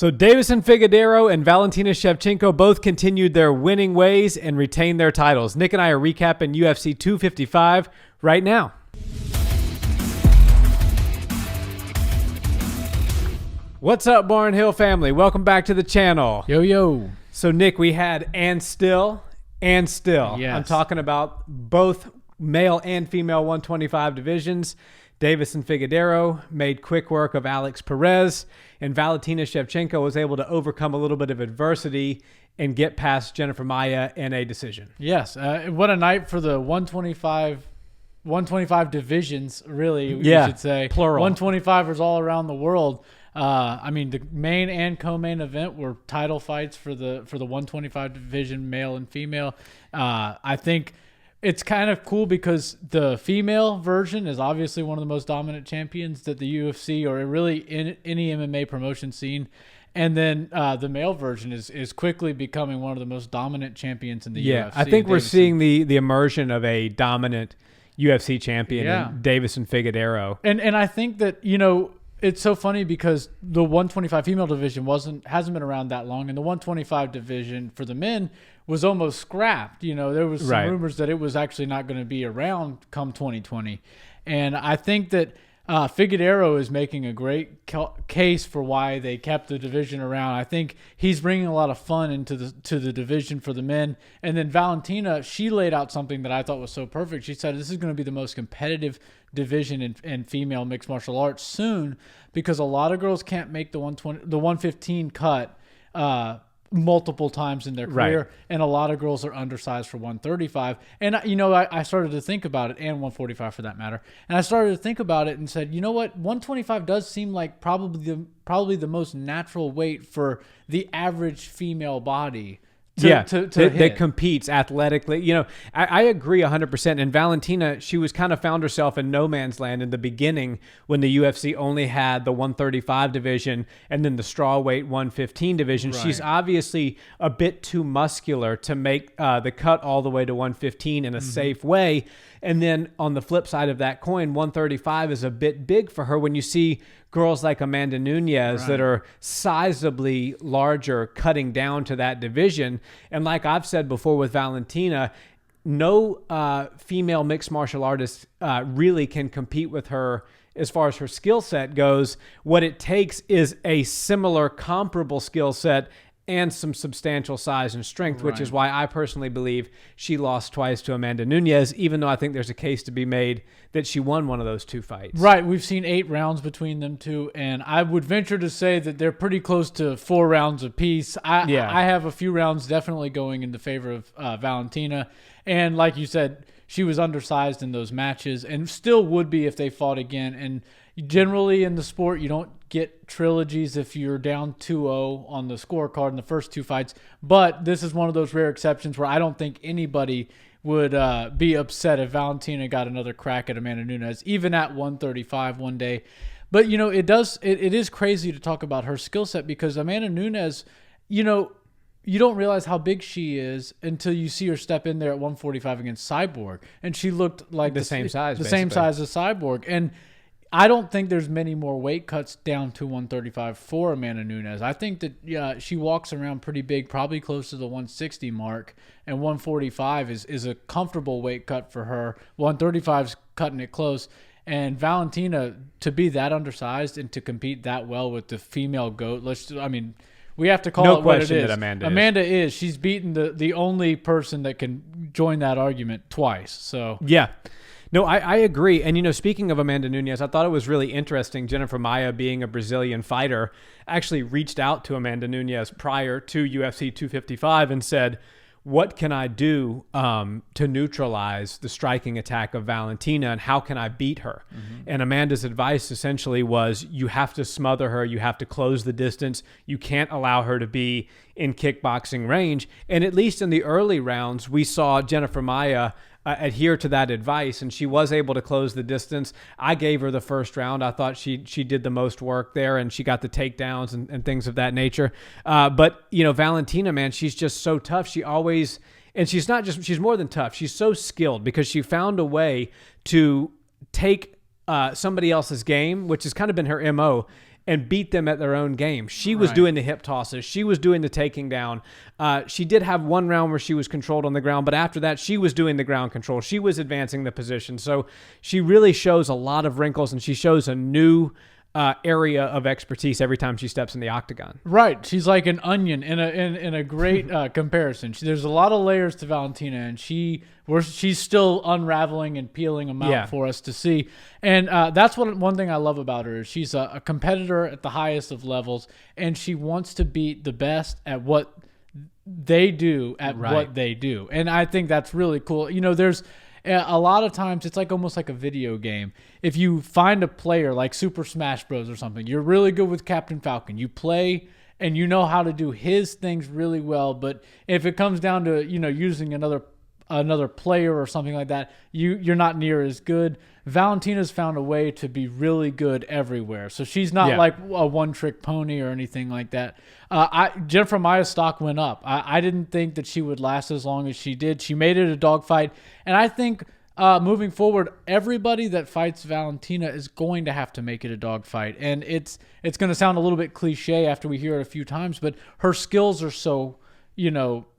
So Deiveson Figueiredo and Valentina Shevchenko both continued their winning ways and retained their titles. Nick and I are recapping UFC 255 right now. What's up, Barnhill family? Welcome back to the channel. Yo, yo. So Nick, we had and still. Yes. I'm talking about both male and female 125 divisions. Deiveson Figueiredo made quick work of Alex Perez, and Valentina Shevchenko was able to overcome a little bit of adversity and get past Jennifer Maia in a decision. Yes. What a night for the 125 divisions, really, you should say. Plural. 125ers all around the world. I mean, the main and co-main event were title fights for the 125 division, male and female. I think it's kind of cool because the female version is obviously one of the most dominant champions that the UFC or really in any MMA promotion seen. And then the male version is quickly becoming one of the most dominant champions in the UFC. Yeah, I think we're seeing the immersion of a dominant UFC champion in Deiveson Figueiredo. And I think that, it's so funny because the 125 female division hasn't been around that long, and the 125 division for the men was almost scrapped. There was some rumors that it was actually not going to be around come 2020, and I think that Figueiredo is making a great case for why they kept the division around. I think he's bringing a lot of fun into the division for the men. And then Valentina, she laid out something that I thought was so perfect. She said this is going to be the most competitive division in female mixed martial arts soon because a lot of girls can't make the 115 cut multiple times in their career, and a lot of girls are undersized for 135. And I started to think about it, and 145 for that matter. And I started to think about it and said, you know what, 125 does seem like probably the most natural weight for the average female body. That competes athletically. I agree 100%. And Valentina, she was kind of found herself in no man's land in the beginning when the UFC only had the 135 division and then the strawweight 115 division. Right. She's obviously a bit too muscular to make the cut all the way to 115 in a safe way. And then on the flip side of that coin, 135 is a bit big for her when you see girls like Amanda Nunes that are sizably larger cutting down to that division. And like I've said before with Valentina, no female mixed martial artist really can compete with her as far as her skill set goes. What it takes is a similar comparable skill set and some substantial size and strength, which is why I personally believe she lost twice to Amanda Nunes, even though I think there's a case to be made that she won one of those two fights. Right. We've seen 8 rounds between them two, and I would venture to say that they're pretty close to 4 rounds apiece. I have a few rounds definitely going in the favor of Valentina. And like you said, she was undersized in those matches and still would be if they fought again. And generally in the sport, you don't get trilogies if you're down 2-0 on the scorecard in the first 2 fights. But this is one of those rare exceptions where I don't think anybody would be upset if Valentina got another crack at Amanda Nunes, even at 135 one day. But, it is crazy to talk about her skill set because Amanda Nunes, you don't realize how big she is until you see her step in there at 145 against Cyborg. And she looked like the same size as Cyborg. And I don't think there's many more weight cuts down to 135 for Amanda Nunes. I think that she walks around pretty big, probably close to the 160 mark, and 145 is a comfortable weight cut for her. 135's cutting it close. And Valentina, to be that undersized and to compete that well with the female GOAT, we have to call it what it is. That Amanda is. She's beaten the only person that can join that argument twice. So yeah. No, I agree. And, speaking of Amanda Nunes, I thought it was really interesting. Jennifer Maia, being a Brazilian fighter, actually reached out to Amanda Nunes prior to UFC 255 and said, what can I do to neutralize the striking attack of Valentina, and how can I beat her? Mm-hmm. And Amanda's advice essentially was, you have to smother her. You have to close the distance. You can't allow her to be in kickboxing range. And at least in the early rounds, we saw Jennifer Maia adhere to that advice, and she was able to close the distance. I gave her the first round. I thought she did the most work there, and she got the takedowns and things of that nature. But Valentina, man, she's just so tough. She always, and she's more than tough. She's so skilled because she found a way to take somebody else's game, which has kind of been her MO, and beat them at their own game. She was doing the hip tosses. She was doing the taking down. She did have one round where she was controlled on the ground, but after that, she was doing the ground control. She was advancing the position. So she really shows a lot of wrinkles, and she shows a new area of expertise every time she steps in the octagon. Right. She's like an onion in a great comparison. There's a lot of layers to Valentina, and she's still unraveling and peeling them out for us to see. And that's one thing I love about her is she's a competitor at the highest of levels, and she wants to beat the best at what they do what they do. And I think that's really cool. You know, there's a lot of times it's like almost like a video game. If you find a player like Super Smash Bros. Or something, you're really good with Captain Falcon. You play and you know how to do his things really well. But if it comes down to, you know, using another player or something like that, you're not near as good. Valentina's found a way to be really good everywhere. So she's not like a one-trick pony or anything like that. Jennifer Maya's stock went up. I didn't think that she would last as long as she did. She made it a dogfight. And I think moving forward, everybody that fights Valentina is going to have to make it a dogfight. And it's going to sound a little bit cliche after we hear it a few times, but her skills are so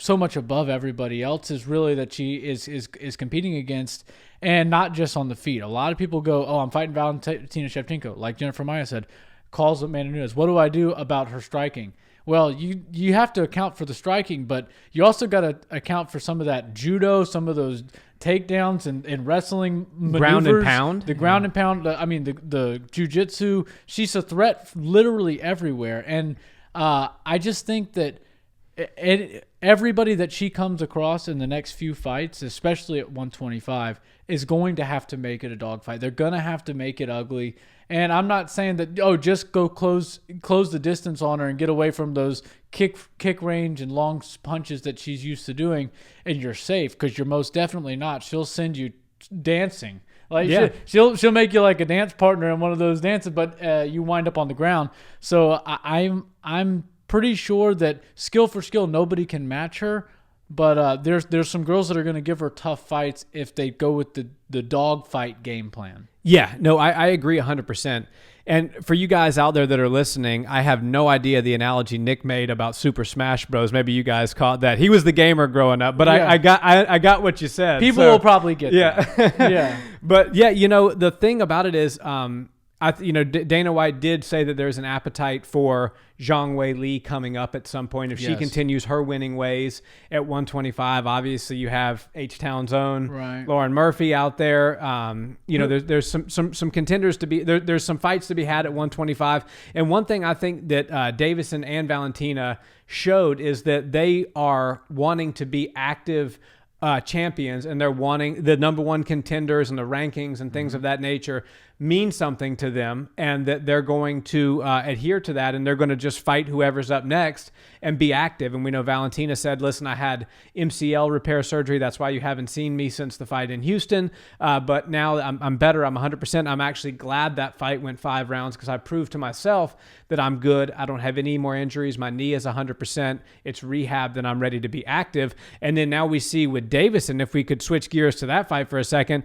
much above everybody else is really that she is competing against, and not just on the feet. A lot of people go, oh, I'm fighting Valentina Shevchenko. Like Jennifer Maya said, calls Amanda Nunes. What do I do about her striking? Well, you have to account for the striking, but you also got to account for some of that judo, some of those takedowns and wrestling maneuvers. Ground and pound. The ground and pound. The jiu-jitsu. She's a threat literally everywhere. And I just think that everybody that she comes across in the next few fights, especially at 125, is going to have to make it a dogfight. They're going to have to make it ugly. And I'm not saying that, just go close the distance on her and get away from those kick range and long punches that she's used to doing, and you're safe, because you're most definitely not. She'll send you dancing. Like she'll make you like a dance partner in one of those dances, but you wind up on the ground. So I'm pretty sure that skill for skill, nobody can match her. But there's some girls that are going to give her tough fights if they go with the dog fight game plan. Yeah, no, I agree 100%. And for you guys out there that are listening, I have no idea the analogy Nick made about Super Smash Bros. Maybe you guys caught that. He was the gamer growing up, but I got what you said. People will probably get that. Yeah. But yeah, the thing about it is, Dana White did say that there's an appetite for Zhang Weili coming up at some point if she continues her winning ways at 125. Obviously, you have H-Town's own Lauren Murphy out there. There's some contenders to be there's some fights to be had at 125. And one thing I think that Deiveson and Valentina showed is that they are wanting to be active champions, and they're wanting the number one contenders and the rankings and things of that nature mean something to them, and that they're going to adhere to that, and they're going to just fight whoever's up next and be active. And we know Valentina said, listen, I had MCL repair surgery. That's why you haven't seen me since the fight in Houston. But now I'm better. I'm 100%. I'm actually glad that fight went 5 rounds, because I proved to myself that I'm good. I don't have any more injuries. My knee is 100%. It's rehabbed, and I'm ready to be active. And then now we see with Deiveson, if we could switch gears to that fight for a second,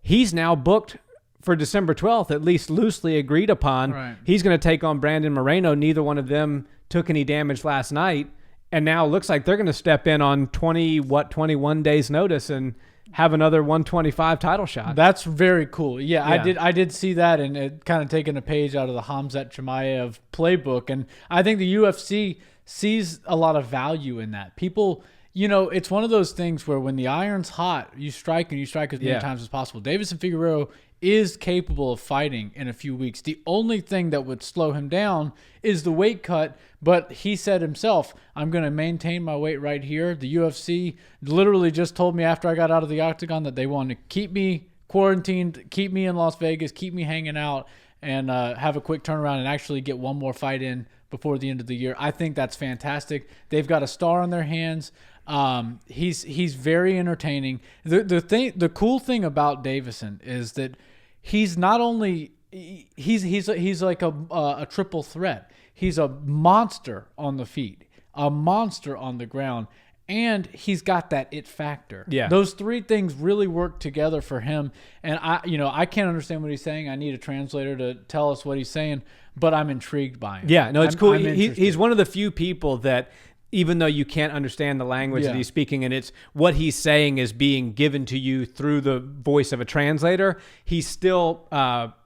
he's now booked for December 12th, at least loosely agreed upon. Right. He's going to take on Brandon Moreno. Neither one of them took any damage last night. And now it looks like they're going to step in on 21 days notice and have another 125 title shot. That's very cool. Yeah. I did see that, and it kind of taken a page out of the Khamzat Chimaev playbook. And I think the UFC sees a lot of value in that. People, it's one of those things where when the iron's hot, you strike, and you strike as many times as possible. Deiveson Figueiredo is capable of fighting in a few weeks. The only thing that would slow him down is the weight cut, but he said himself, I'm going to maintain my weight right here. The UFC literally just told me after I got out of the octagon that they want to keep me quarantined, keep me in Las Vegas, keep me hanging out, and have a quick turnaround and actually get one more fight in before the end of the year. I think that's fantastic. They've got a star on their hands. He's very entertaining. The cool thing about Deiveson is that he's not only he's like a triple threat. He's a monster on the feet, a monster on the ground, and he's got that it factor. Yeah. Those three things really work together for him. And I can't understand what he's saying. I need a translator to tell us what he's saying, but I'm intrigued by him. Yeah, no, it's cool. I'm He's one of the few people that, even though you can't understand the language that he's speaking, and it's what he's saying is being given to you through the voice of a translator, he's still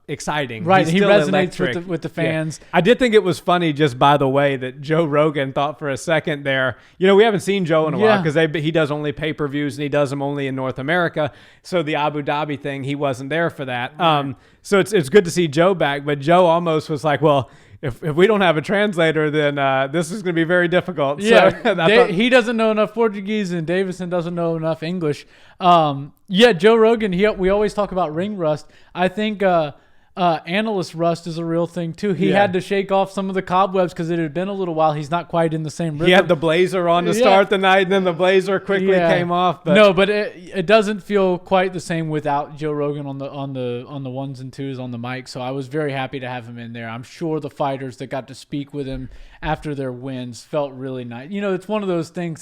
exciting. Right, he resonates with the fans. Yeah. I did think it was funny, just by the way, that Joe Rogan thought for a second there. We haven't seen Joe in a while because he does only pay-per-views and he does them only in North America. So the Abu Dhabi thing, he wasn't there for that. Right. So it's good to see Joe back, but Joe almost was like, well, if we don't have a translator, then this is going to be very difficult. Yeah, so he doesn't know enough Portuguese, and Deiveson doesn't know enough English. Joe Rogan, we always talk about ring rust. I think analyst rust is a real thing too. He had to shake off some of the cobwebs because it had been a little while. He's not quite in the same rhythm. He had the blazer on to start the night, and then the blazer quickly came off. But it doesn't feel quite the same without Joe Rogan on the ones and twos on the mic. So I was very happy to have him in there. I'm sure the fighters that got to speak with him after their wins felt really nice. It's one of those things.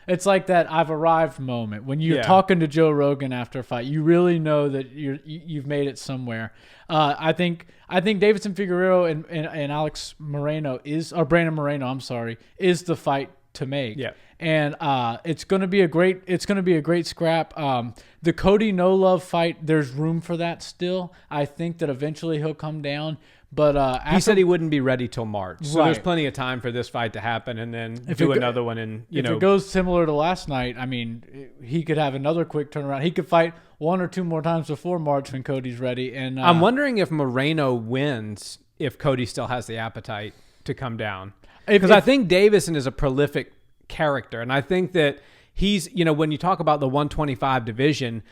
It's like that I've arrived moment when you're talking to Joe Rogan after a fight. You really know that you've made it somewhere. I think Deiveson Figueiredo and Alex Moreno Brandon Moreno, I'm sorry, is the fight to make. Yeah. And it's going to be a great scrap. The Cody No Love fight, there's room for that still. I think that eventually he'll come down. But he said he wouldn't be ready till March, so there's plenty of time for this fight to happen, and then do another one. And if it goes similar to last night, I mean, he could have another quick turnaround. He could fight one or two more times before March when Cody's ready. And I'm wondering if Moreno wins, if Cody still has the appetite to come down, because I think Deiveson is a prolific character, and I think that he's when you talk about the 125 division.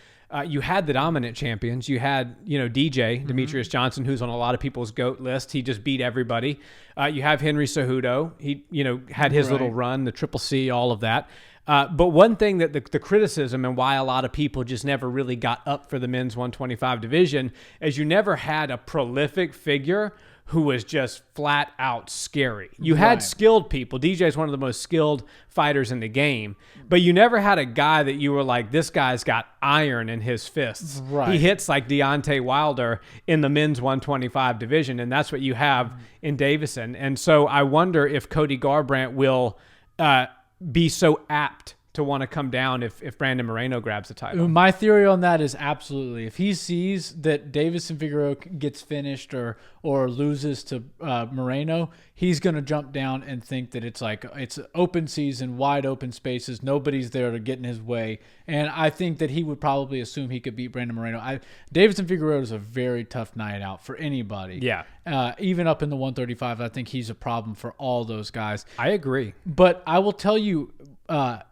You had the dominant champions. You had, DJ, Demetrius Johnson, who's on a lot of people's GOAT list. He just beat everybody. You have Henry Cejudo. He, had his little run, the Triple C, all of that. But one thing that the criticism and why a lot of people just never really got up for the men's 125 division is you never had a prolific figure who was just flat out scary. You had skilled people. DJ is one of the most skilled fighters in the game, but you never had a guy that you were like, this guy's got iron in his fists. Right. He hits like Deontay Wilder in the men's 125 division, and that's what you have in Deiveson. And so I wonder if Cody Garbrandt will be so apt to want to come down if Brandon Moreno grabs the title. My theory on that is absolutely. If he sees that Deiveson Figueiredo gets finished or loses to Moreno, he's going to jump down and think that it's open season, wide open spaces, nobody's there to get in his way. And I think that he would probably assume he could beat Brandon Moreno. Deiveson Figueiredo is a very tough night out for anybody. Yeah. Even up in the 135, I think he's a problem for all those guys. I agree. But I will tell you,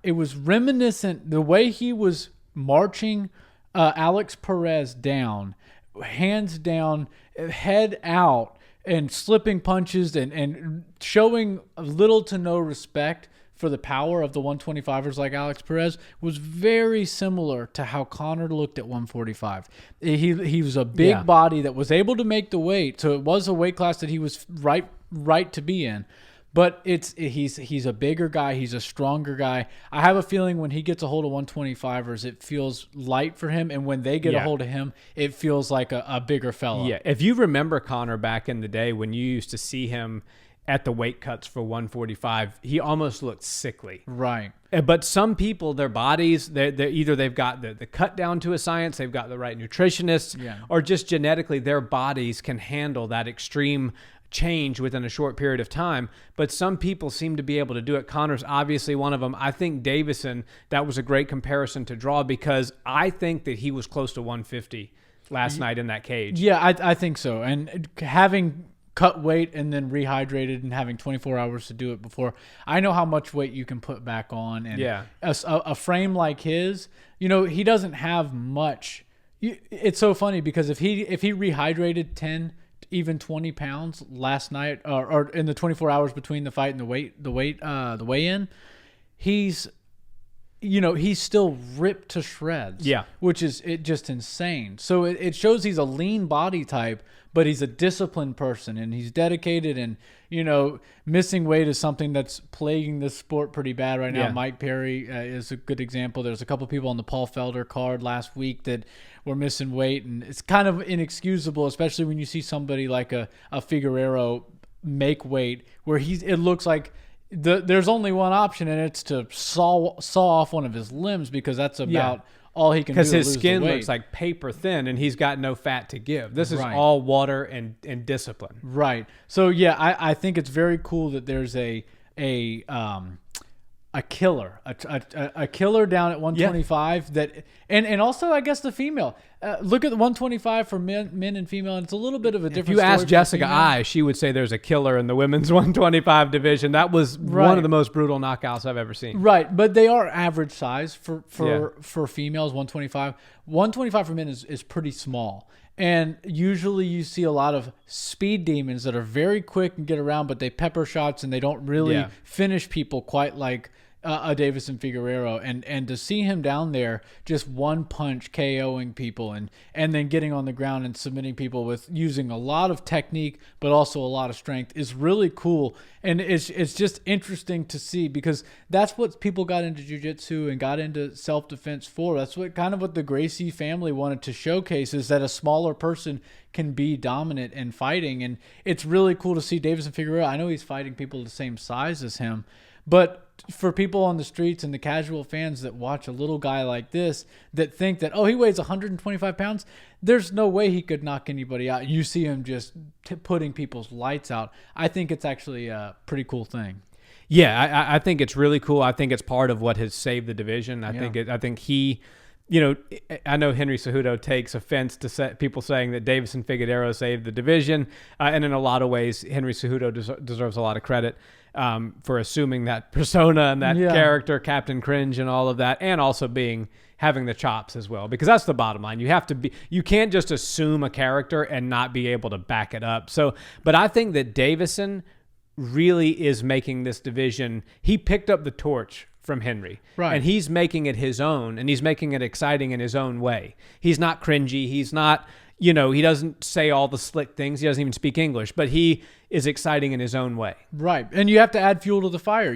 it was reminiscent, the way he was marching Alex Perez down, hands down, head out, and slipping punches and showing little to no respect for the power of the 125ers like Alex Perez was very similar to how Conor looked at 145. He was a big body that was able to make the weight, so it was a weight class that he was right to be in. But he's a bigger guy. He's a stronger guy. I have a feeling when he gets a hold of 125ers, it feels light for him. And when they get a hold of him, it feels like a bigger fella. Yeah. If you remember Conor back in the day when you used to see him at the weight cuts for 145, he almost looked sickly. Right. But some people, their bodies, they're either they've got the cut down to a science, they've got the right nutritionists, or just genetically their bodies can handle that extreme change within a short period of time. But some people seem to be able to do it. Conor's obviously one of them. I think Deiveson, that was a great comparison to draw because I think that he was close to 150 last night in that cage. Yeah, I think so. And having cut weight and then rehydrated and having 24 hours to do it before, I know how much weight you can put back on. And a frame like his, he doesn't have much. It's so funny because if he rehydrated 10, even 20 pounds last night, or in the 24 hours between the fight and the weigh-in, he's still ripped to shreds. Yeah, which is just insane. So it shows he's a lean body type, but he's a disciplined person and he's dedicated. And missing weight is something that's plaguing this sport pretty bad right now. Mike Perry is a good example. There's a couple people on the Paul Felder card last week that were missing weight, and it's kind of inexcusable, especially when you see somebody like a Figueiredo make weight where it looks like there's only one option, and it's to saw off one of his limbs, because that's about all he can do. Because his skin looks like paper thin, and he's got no fat to give. This is all water and discipline. Right. So I think it's very cool that there's a killer, a killer down at 125 that, and also I guess the female. Look at the 125 for men and female, and it's a little bit of a different. If you ask Jessica I, she would say there's a killer in the women's 125 division. That was one of the most brutal knockouts I've ever seen. Right, but they are average size for females. 125 for men is pretty small. And usually you see a lot of speed demons that are very quick and get around, but they pepper shots and they don't really finish people quite like a Deiveson Figueiredo. And to see him down there just one punch KOing people and then getting on the ground and submitting people with using a lot of technique but also a lot of strength is really cool. And it's just interesting to see, because that's what people got into jiu-jitsu and got into self-defense for. That's what the Gracie family wanted to showcase, is that a smaller person can be dominant in fighting. And it's really cool to see Deiveson Figueiredo. I know he's fighting people the same size as him, but for people on the streets and the casual fans that watch a little guy like this that think that, he weighs 125 pounds, there's no way he could knock anybody out. You see him just putting people's lights out. I think it's actually a pretty cool thing. Yeah, I think it's really cool. I think it's part of what has saved the division. I think he, I know Henry Cejudo takes offense to people saying that Deiveson Figueiredo saved the division, and in a lot of ways, Henry Cejudo deserves a lot of credit for assuming that persona and that character, Captain Cringe, and all of that, and also having the chops as well, because that's the bottom line. You can't just assume a character and not be able to back it up. So, but I think that Deiveson really is making this division. He picked up the torch from Henry, and he's making it his own, and he's making it exciting in his own way. He's not cringy. He's not, he doesn't say all the slick things. He doesn't even speak English, but he is exciting in his own way. Right. And you have to add fuel to the fire.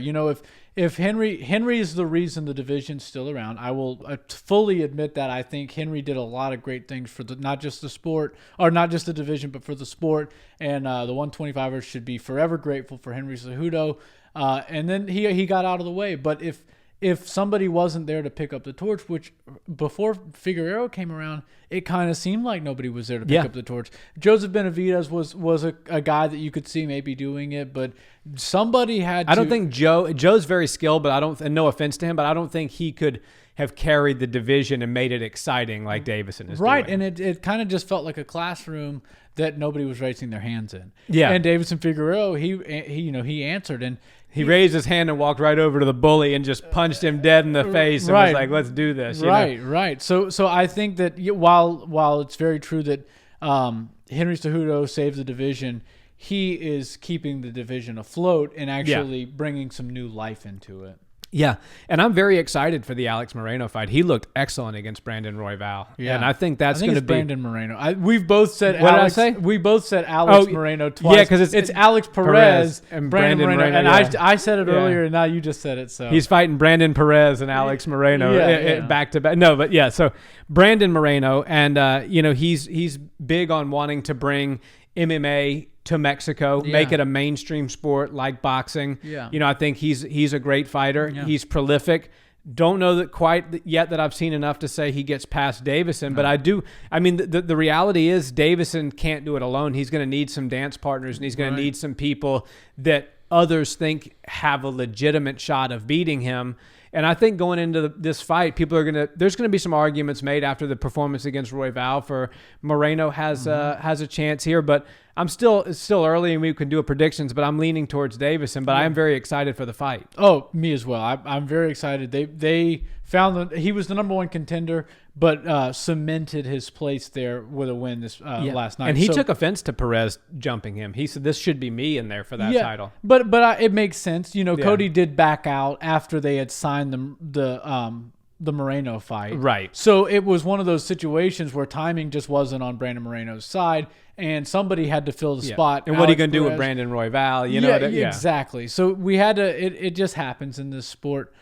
If Henry is the reason the division's still around, I will fully admit that. I think Henry did a lot of great things for not just the sport, or not just the division, but for the sport. And the 125ers should be forever grateful for Henry Cejudo. And then he got out of the way. But if somebody wasn't there to pick up the torch, which before Figueiredo came around, it kind of seemed like nobody was there to pick up the torch. Joseph Benavidez was a guy that you could see maybe doing it, but somebody had to. I don't think Joe's very skilled, but and no offense to him, but I don't think he could have carried the division and made it exciting like Deiveson is doing. And it kind of just felt like a classroom that nobody was raising their hands in. Yeah. And Deiveson Figueiredo, he answered, and he raised his hand and walked right over to the bully and just punched him dead in the face and was like, "Let's do this." Right. So I think that while it's very true that Henry Cejudo saved the division, he is keeping the division afloat and actually bringing some new life into it. Yeah, and I'm very excited for the Alex Moreno fight. He looked excellent against Brandon Royval. Yeah, and I think that's going to be Brandon Moreno. We've both said what Alex. Did I say? We both said Alex Moreno twice. Yeah, because it's Alex Perez and Brandon Moreno. And I said it earlier, and now you just said it. So he's fighting Brandon Perez and Alex Moreno back to back. No, but so Brandon Moreno, and he's big on wanting to bring MMA to Mexico, make it a mainstream sport like boxing. Yeah. I think he's a great fighter. Yeah. He's prolific. Don't know that quite yet that I've seen enough to say he gets past Deiveson, but I do. I mean, the reality is Deiveson can't do it alone. He's going to need some dance partners, and he's going to need some people that others think have a legitimate shot of beating him. And I think going into this fight, there's going to be some arguments made after the performance against Royval for Moreno has a chance here, but it's still early and we can do predictions, but I'm leaning towards Deiveson, but I am very excited for the fight. Oh, me as well. I'm very excited. They found that he was the number one contender, but cemented his place there with a win last night. And he took offense to Perez jumping him. He said, "This should be me in there for that title." But it makes sense. Cody did back out after they had signed the the Moreno fight. Right. So it was one of those situations where timing just wasn't on Brandon Moreno's side, and somebody had to fill the spot. And what are you going to do with Brandon Royval? You know, exactly. So we had to. It just happens in this sport.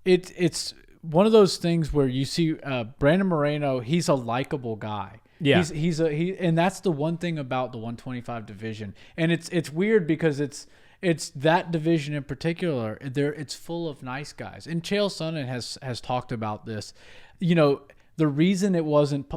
It's one of those things where you see Brandon Moreno. He's a likable guy. Yeah, and that's the one thing about the 125 division, and it's weird because it's that division in particular. It's full of nice guys, and Chael Sonnen has talked about this. You know, the reason it wasn't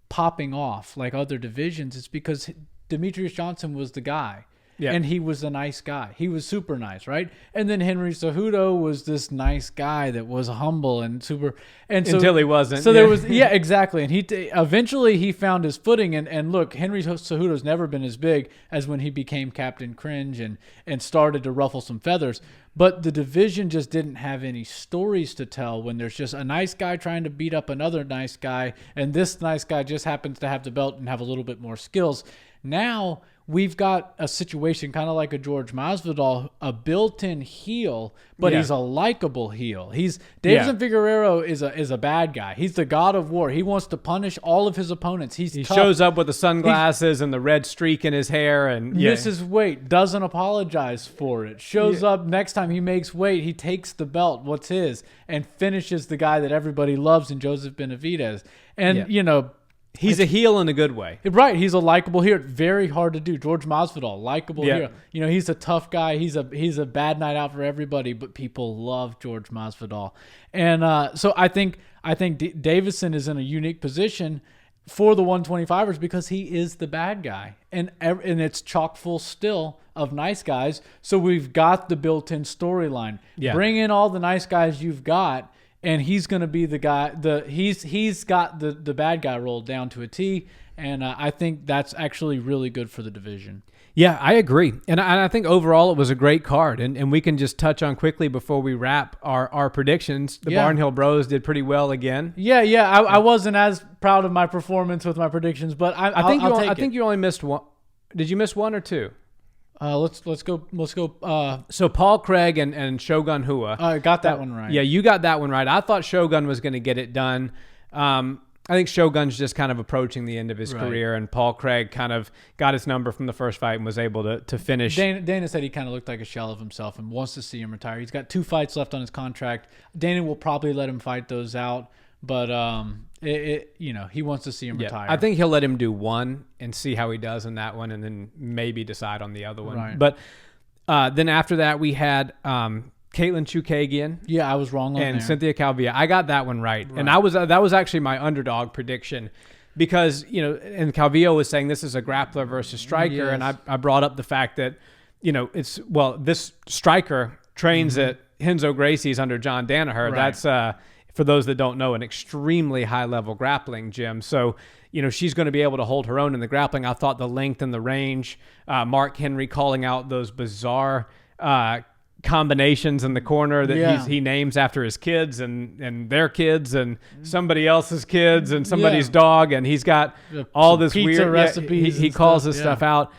popping off like other divisions is because Demetrius Johnson was the guy. Yeah. And he was a nice guy. He was super nice, right? And then Henry Cejudo was this nice guy that was humble and super. And so, until he wasn't. So there was, exactly. And he eventually he found his footing. And look, Henry Cejudo's never been as big as when he became Captain Cringe and started to ruffle some feathers. But the division just didn't have any stories to tell when there's just a nice guy trying to beat up another nice guy, and this nice guy just happens to have the belt and have a little bit more skills. Now we've got a situation kind of like a George Masvidal, a built-in heel, but he's a likable heel. Deiveson Figueiredo is a bad guy. He's the god of war. He wants to punish all of his opponents. He tough. Shows up with the sunglasses and the red streak in his hair and misses weight, doesn't apologize for it. Shows up next time he makes weight, he takes the belt, what's his, and finishes the guy that everybody loves in Joseph Benavidez. And you know, he's a heel in a good way. Right. He's a likable hero. Very hard to do. George Masvidal, likable hero. You know, he's a tough guy. He's a bad night out for everybody, but people love George Masvidal. And so I think Deiveson is in a unique position for the 125ers because he is the bad guy. And it's chock full still of nice guys. So we've got the built-in storyline. Yeah. Bring in all the nice guys you've got, and he's going to be the guy. He's got the bad guy rolled down to a T, and I think that's actually really good for the division. Yeah, I agree, and I think overall it was a great card, and we can just touch on quickly before we wrap our predictions. The Barnhill Bros did pretty well again. I wasn't as proud of my performance with my predictions, but I think you only missed one. Did you miss one or two? Let's go. So Paul Craig and Shogun Hua. Got that one right. Yeah, you got that one right. I thought Shogun was going to get it done. I think Shogun's just kind of approaching the end of his career, and Paul Craig kind of got his number from the first fight and was able to finish. Dana said he kind of looked like a shell of himself and wants to see him retire. He's got 2 fights left on his contract. Dana will probably let him fight those out, but he wants to see him retire. I think he'll let him do one and see how he does in that one, and then maybe decide on the other one. Right. But then after that, we had Caitlin Chookagian. Yeah, I was wrong on and there. Cynthia Calvillo. I got that one right. And that was actually my underdog prediction because, and Calvillo was saying this is a grappler versus striker, and I brought up the fact that, this striker trains at Renzo Gracie's under John Danaher. Right. That's for those that don't know, an extremely high-level grappling gym. So, she's going to be able to hold her own in the grappling. I thought the length and the range, Mark Henry calling out those bizarre combinations in the corner that he names after his kids and their kids and somebody else's kids and somebody's dog, and he's got all this pizza weird recipes. He calls this stuff out.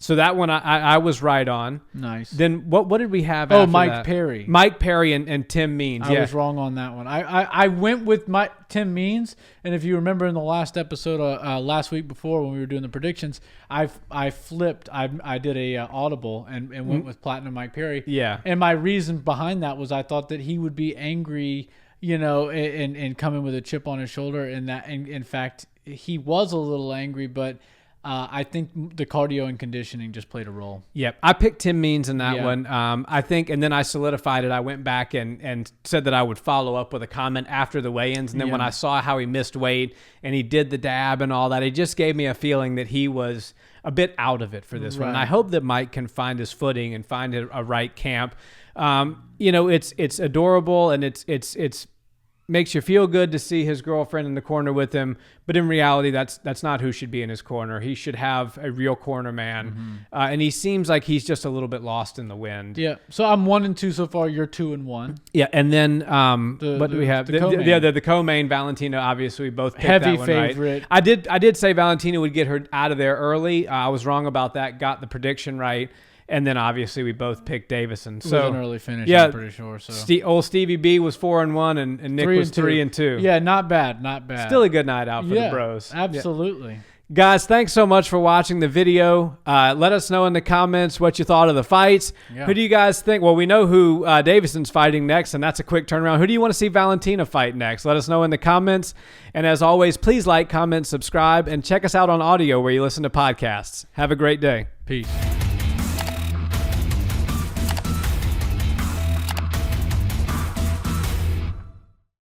So that one I was right on. Nice. Then what did we have? After Mike that? Perry. Mike Perry and Tim Means. I was wrong on that one. I went with Tim Means, and if you remember in the last episode last week before when we were doing the predictions, I flipped. I did a audible and went with Platinum Mike Perry. Yeah. And my reason behind that was I thought that he would be angry, and come in with a chip on his shoulder, and that in fact he was a little angry, but. I think the cardio and conditioning just played a role. Yep. I picked Tim Means in that one. I think, and then I solidified it. I went back and said that I would follow up with a comment after the weigh-ins. And then when I saw how he missed weight and he did the dab and all that, it just gave me a feeling that he was a bit out of it for this one. And I hope that Mike can find his footing and find a right camp. It's adorable, and it's makes you feel good to see his girlfriend in the corner with him, but in reality, that's not who should be in his corner. He should have a real corner man, and he seems like he's just a little bit lost in the wind. Yeah. So I'm 1-2 so far. You're 2-1. Yeah, and then what do we have? The co-main Valentina. Obviously, we both picked heavy that one favorite. Right. I did say Valentina would get her out of there early. I was wrong about that. Got the prediction right. And then obviously we both picked Deiveson. So it was an early finish, I'm pretty sure. So old Stevie B was 4-1 and Nick was 3-2. Yeah, not bad, not bad. Still a good night out for the bros. Absolutely. Yeah. Guys, thanks so much for watching the video. Let us know in the comments what you thought of the fights. Yeah. Who do you guys think? Well, we know who Deiveson's fighting next, and that's a quick turnaround. Who do you want to see Valentina fight next? Let us know in the comments. And as always, please like, comment, subscribe, and check us out on audio where you listen to podcasts. Have a great day. Peace.